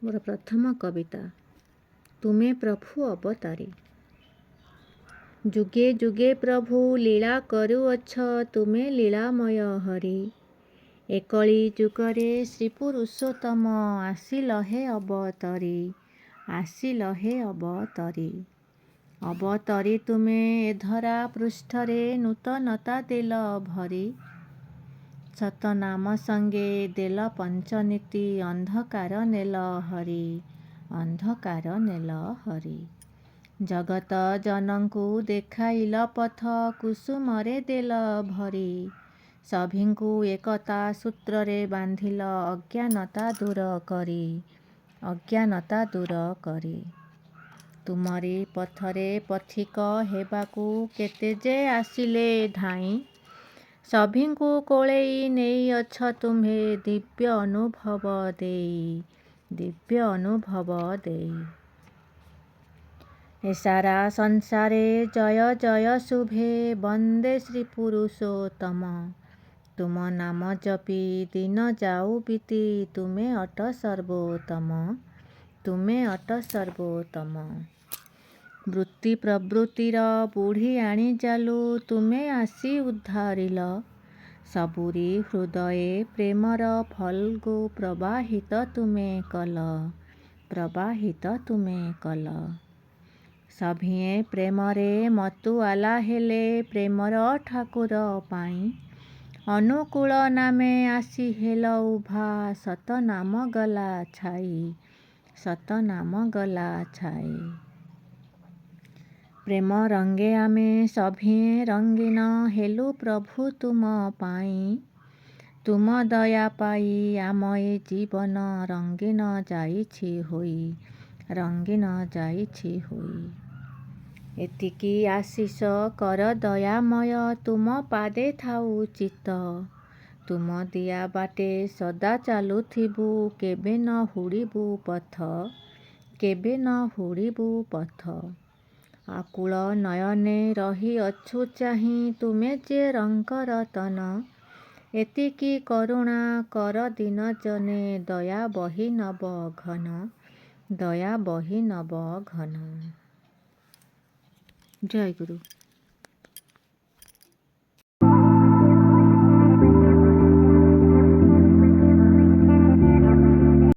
ମୋର ପ୍ରଥମ କବିତା ତୁମେ ପ୍ରଭୁ ଅବତାରୀ। ଯୁଗେ ଯୁଗେ ପ୍ରଭୁ ଲୀଳା କରୁଅଛ ତୁମେ ଲୀଳାମୟ ହରି। ଏକଳି ଯୁଗରେ ଶ୍ରୀ ପୁରୁଷୋତ୍ତମ ଆସିଲ ହେ ଅବତରୀ। ଆସିଲ ହେ ଅବତରୀ। ଅବତରୀ ତୁମେ ଏ ଧରା ପୃଷ୍ଠରେ ନୂତନତା ଦେଲ ଭରି। ସତନାମ ସଙ୍ଗେ ଦେଲ ପଞ୍ଚନୀତି ଅନ୍ଧକାର ନେଲ ହରି। ଅନ୍ଧକାର ନେଲ ହରି। ଜଗତ ଜନଙ୍କୁ ଦେଖାଇଲ ପଥ କୁସୁମରେ ଦେଲ ଭରି। ସଭିଙ୍କୁ ଏକତା ସୂତ୍ରରେ ବାନ୍ଧିଲ ଅଜ୍ଞାନତା ଦୂର କରି। ଅଜ୍ଞାନତା ଦୂର କରି। ତୁମରି ପଥରେ ପଥିକ ହେବାକୁ କେତେ ଯେ ଆସିଲେ ଧାଇଁ। ସଭିଙ୍କୁ କୋଳେଇ ନେଇଅଛ ତୁମ୍ଭେ ଦିବ୍ୟ ଅନୁଭବ ଦେଇ। ଦିବ୍ୟ ଅନୁଭବ ଦେଇ। ଏ ସାରା ସଂସାରେ ଜୟ ଜୟ ଶୁଭେ ବନ୍ଦେ ଶ୍ରୀ ପୁରୁଷୋତ୍ତମ। ତୁମ ନାମ ଜପି ଦିନ ଯାଉ ବିତି ତୁମେ ଅଟ ସର୍ବୋତ୍ତମ। ତୁମେ ଅଟ ସର୍ବୋତ୍ତମ। ବୃତ୍ତି ପ୍ରବୃତ୍ତିର ବୁଢ଼ୀ ଆଣି ଜାଲୁ ତୁମେ ଆସି ଉଦ୍ଧାରିଲ। ସବୁରି ହୃଦୟେ ପ୍ରେମର ଫଲ୍ଗୁ ପ୍ରବାହିତ ତୁମେ କଲ। ପ୍ରବାହିତ ତୁମେ କଲ। ସଭିଏଁ ପ୍ରେମରେ ମତୁଆଲା ହେଲେ ପ୍ରେମର ଠାକୁର ପାଇଁ। ଅନୁକୂଳ ନାମେ ଆସି ହେଲ ଉଭା ସତନାମ ଗଲା ଛାଇ। ସତନାମ ଗଲା ଛାଇ। ପ୍ରେମ ରଙ୍ଗେ ଆମେ ସଭିଏଁ ରଙ୍ଗୀନ ହେଲୁ ପ୍ରଭୁ ତୁମ ପାଇଁ। ତୁମ ଦୟା ପାଇ ଆମ ଏ ଜୀବନ ରଙ୍ଗୀନ ଯାଇଛି ହୋଇ। ରଙ୍ଗୀନ ଯାଇଛି ହୋଇ। ଏତିକି ଆଶିଷ କର ଦୟାମୟ ତୁମ ପାଦେ ଥାଉ ଚିତ୍ତ। ତୁମ ଦିଆ ବାଟେ ସଦା ଚାଲୁଥିବୁ କେବେ ନ ହୁଡ଼ିବୁ ପଥ। କେବେ ନ ହୁଡ଼ିବୁ ପଥ। ଆକୁଳ ନୟନେ ରହିଅଛୁ ଚାହିଁ ତୁମେ ଯେ ରଙ୍କ ରତନ। ଏତିକି କରୁଣା କର ଦିନ ଜନେ ଦୟା ବହି ନବ ଘନ। ଦୟା ବହି ନବ ଘନ। ଜୟ ଗୁରୁ।